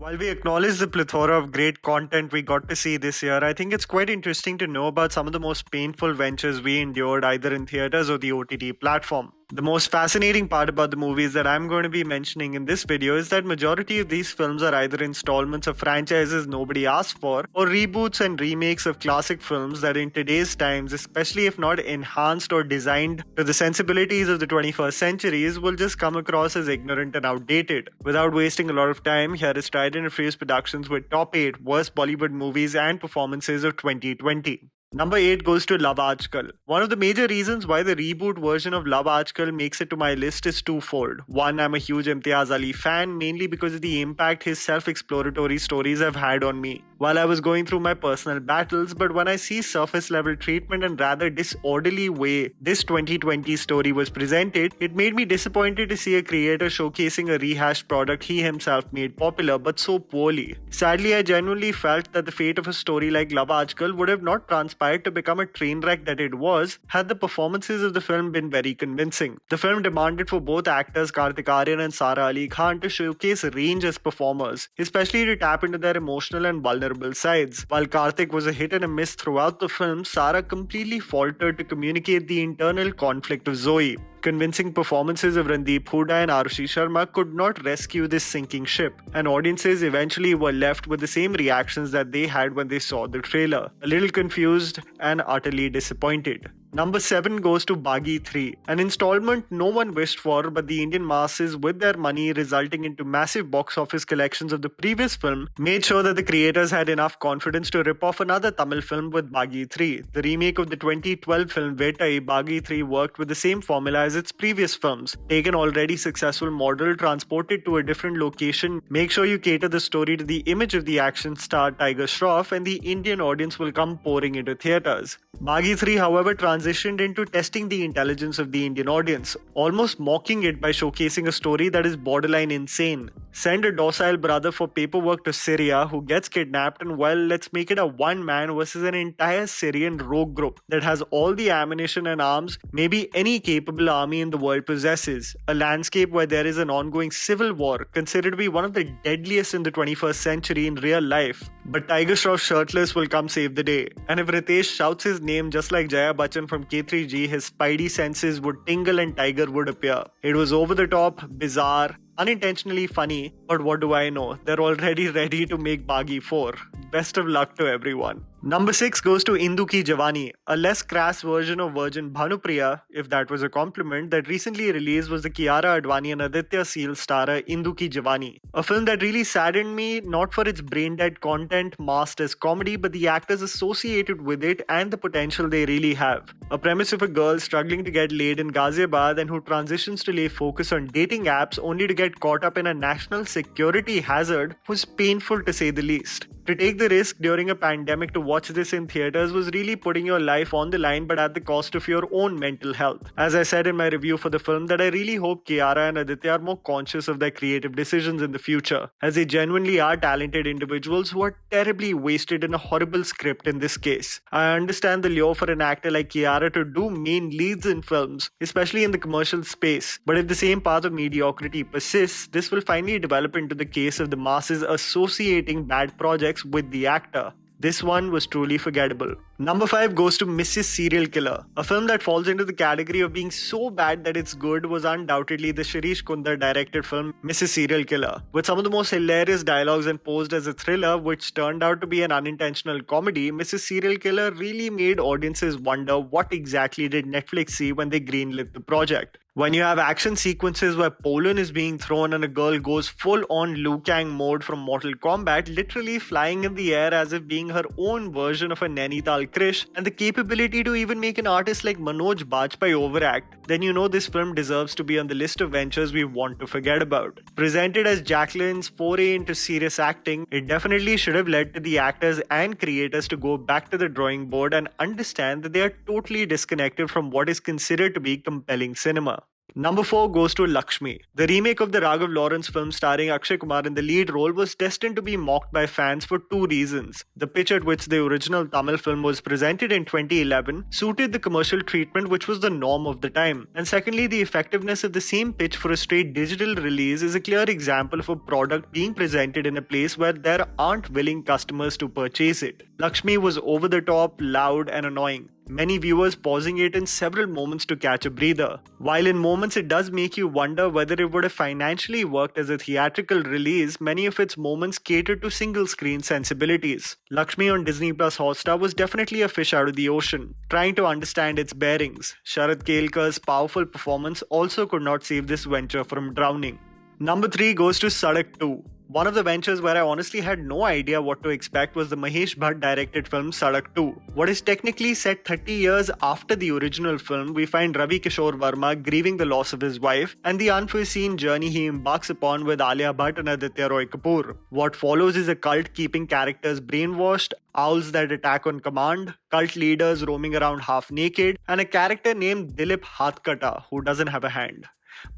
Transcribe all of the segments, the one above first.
While we acknowledge the plethora of great content we got to see this year, I think it's quite interesting to know about some of the most painful ventures we endured either in theaters or the OTT platform. The most fascinating part about the movies that I'm going to be mentioning in this video is that majority of these films are either installments of franchises nobody asked for or reboots and remakes of classic films that in today's times, especially if not enhanced or designed to the sensibilities of the 21st centuries, will just come across as ignorant and outdated. Without wasting a lot of time, here is Tried&Refused Productions with top 8 worst Bollywood movies and performances of 2020. Number 8 goes to Love Aajkal. One of the major reasons why the reboot version of Love Aajkal makes it to my list is twofold. One, I'm a huge Imtiaz Ali fan, mainly because of the impact his self-exploratory stories have had on me while I was going through my personal battles, but when I see surface level treatment and rather disorderly way this 2020 story was presented, it made me disappointed to see a creator showcasing a rehashed product he himself made popular but so poorly. Sadly, I genuinely felt that the fate of a story like Love Aajkal would have not transpired to become a train wreck that it was had the performances of the film been very convincing. The film demanded for both actors Kartik Aaryan and Sara Ali Khan to showcase range as performers, especially to tap into their emotional and vulnerable sides. While Kartik was a hit and a miss throughout the film, Sara completely faltered to communicate the internal conflict of Zoe. Convincing performances of Randeep Hooda and Arushi Sharma could not rescue this sinking ship, and audiences eventually were left with the same reactions that they had when they saw the trailer, a little confused and utterly disappointed. Number 7 goes to Baghi 3, an installment no one wished for, but the Indian masses, with their money resulting into massive box office collections of the previous film, made sure that the creators had enough confidence to rip off another Tamil film with Baghi 3. The remake of the 2012 film Vettai, Baghi 3 worked with the same formula as its previous films. Take an already successful model, transport it to a different location, make sure you cater the story to the image of the action star Tiger Shroff, and the Indian audience will come pouring into theaters. Baghi 3, however, transitioned into testing the intelligence of the Indian audience, almost mocking it by showcasing a story that is borderline insane. Send a docile brother for paperwork to Syria who gets kidnapped, and well, let's make it a one-man versus an entire Syrian rogue group that has all the ammunition and arms maybe any capable army in the world possesses. A landscape where there is an ongoing civil war, considered to be one of the deadliest in the 21st century in real life. But Tiger Shroff shirtless will come save the day. And if Ritesh shouts his name just like Jaya Bachchan from K3G, his spidey senses would tingle and Tiger would appear. It was over the top, bizarre, unintentionally funny, but what do I know? They're already ready to make Baghi 4. Best of luck to everyone. Number 6 goes to Indu Ki Jawani, a less crass version of Virgin Bhanupriya, if that was a compliment, that recently released was the Kiara Advani and Aditya Seal starrer Indu Ki Jawani. A film that really saddened me, not for its brain-dead content masked as comedy, but the actors associated with it and the potential they really have. A premise of a girl struggling to get laid in Ghaziabad and who transitions to lay focus on dating apps only to get caught up in a national security hazard was painful to say the least. To take the risk during a pandemic to watch this in theaters was really putting your life on the line, but at the cost of your own mental health. As I said in my review for the film, that I really hope Kiara and Aditya are more conscious of their creative decisions in the future, as they genuinely are talented individuals who are terribly wasted in a horrible script in this case. I understand the lure for an actor like Kiara to do main leads in films, especially in the commercial space, but if the same path of mediocrity persists, this will finally develop into the case of the masses associating bad projects with the actor. This one was truly forgettable. Number 5 goes to Mrs. Serial Killer. A film that falls into the category of being so bad that it's good was undoubtedly the Shirish Kundar directed film Mrs. Serial Killer. With some of the most hilarious dialogues and posed as a thriller, which turned out to be an unintentional comedy, Mrs. Serial Killer really made audiences wonder what exactly did Netflix see when they greenlit the project. When you have action sequences where pollen is being thrown and a girl goes full-on Liu Kang mode from Mortal Kombat, literally flying in the air as if being her own version of a Nainital Krish, and the capability to even make an artist like Manoj Bajpayee overact, then you know this film deserves to be on the list of ventures we want to forget about. Presented as Jacqueline's foray into serious acting, it definitely should have led to the actors and creators to go back to the drawing board and understand that they are totally disconnected from what is considered to be compelling cinema. Number 4 goes to Lakshmi. The remake of the Raghav Lawrence film starring Akshay Kumar in the lead role was destined to be mocked by fans for two reasons. The pitch at which the original Tamil film was presented in 2011 suited the commercial treatment which was the norm of the time. And secondly, the effectiveness of the same pitch for a straight digital release is a clear example of a product being presented in a place where there aren't willing customers to purchase it. Lakshmi was over the top, loud, and annoying. Many viewers pausing it in several moments to catch a breather. While in moments it does make you wonder whether it would have financially worked as a theatrical release, many of its moments catered to single screen sensibilities. Lakshmi on Disney Plus Hotstar was definitely a fish out of the ocean, trying to understand its bearings. Sharat Kelkar's powerful performance also could not save this venture from drowning. Number 3 goes to Sadak 2. One of the ventures where I honestly had no idea what to expect was the Mahesh Bhatt directed film Sadak 2. What is technically set 30 years after the original film, we find Ravi Kishore Verma grieving the loss of his wife and the unforeseen journey he embarks upon with Alia Bhatt and Aditya Roy Kapoor. What follows is a cult keeping characters brainwashed, owls that attack on command, cult leaders roaming around half naked, and a character named Dilip Hathkata who doesn't have a hand.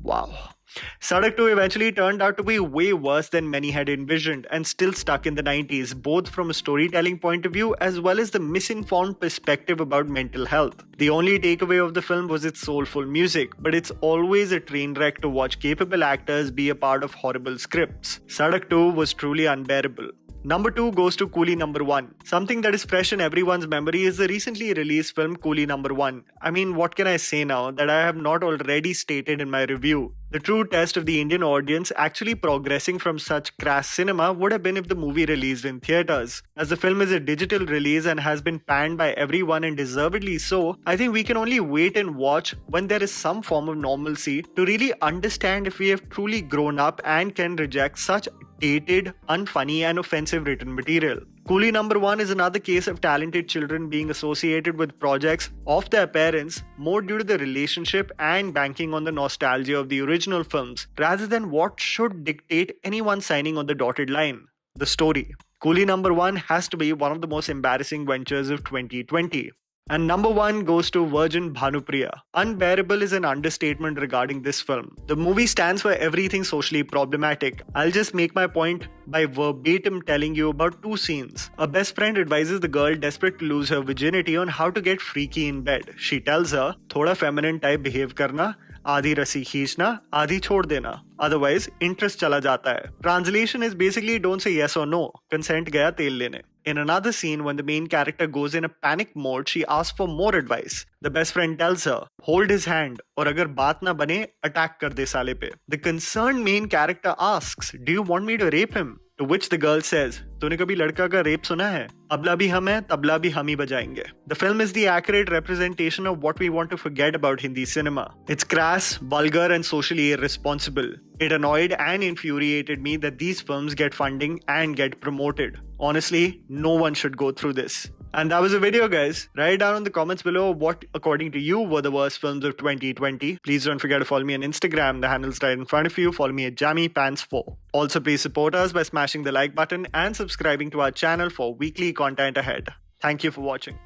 Wow. Sadak 2 eventually turned out to be way worse than many had envisioned and still stuck in the 90s, both from a storytelling point of view as well as the misinformed perspective about mental health. The only takeaway of the film was its soulful music, but it's always a train wreck to watch capable actors be a part of horrible scripts. Sadak 2 was truly unbearable. Number 2 goes to Coolie Number 1. Something that is fresh in everyone's memory is the recently released film Coolie Number 1. I mean, what can I say now that I have not already stated in my review? The true test of the Indian audience actually progressing from such crass cinema would have been if the movie released in theatres. As the film is a digital release and has been panned by everyone and deservedly so, I think we can only wait and watch when there is some form of normalcy to really understand if we have truly grown up and can reject such dated, unfunny and offensive written material. Coolie Number 1 is another case of talented children being associated with projects of their parents more due to the relationship and banking on the nostalgia of the original films rather than what should dictate anyone signing on the dotted line: the story. Coolie Number 1 has to be one of the most embarrassing ventures of 2020. And number 1 goes to Virgin Bhanupriya. Unbearable is an understatement regarding this film. The movie stands for everything socially problematic. I'll just make my point by verbatim telling you about two scenes. A best friend advises the girl desperate to lose her virginity on how to get freaky in bed. She tells her, thoda feminine type behave karna, आधी रस्सी खींचना, आधी छोड़ देना, otherwise interest चला जाता है. Translation is basically don't say yes or no. Consent गया तेल लेने. In another scene, when the main character goes in a panic mode, she asks for more advice. The best friend tells her, hold his hand, और अगर बात ना बने, attack कर दे साले पे. The concerned main character asks, do you want me to rape him? To which the girl says, तूने कभी लड़का का रेप सुना है? अबला भी हम है, तबला भी हम ही बजाएंगे. The film is the accurate representation of what we want to forget about Hindi cinema. It's crass, vulgar and socially irresponsible. It annoyed and infuriated me that these films get funding and get promoted. Honestly, no one should go through this. And that was the video, guys. Write down in the comments below what, according to you, were the worst films of 2020. Please don't forget to follow me on Instagram. The handle's right in front of you. Follow me at JammyPants4. Also, please support us by smashing the like button and subscribing to our channel for weekly content ahead. Thank you for watching.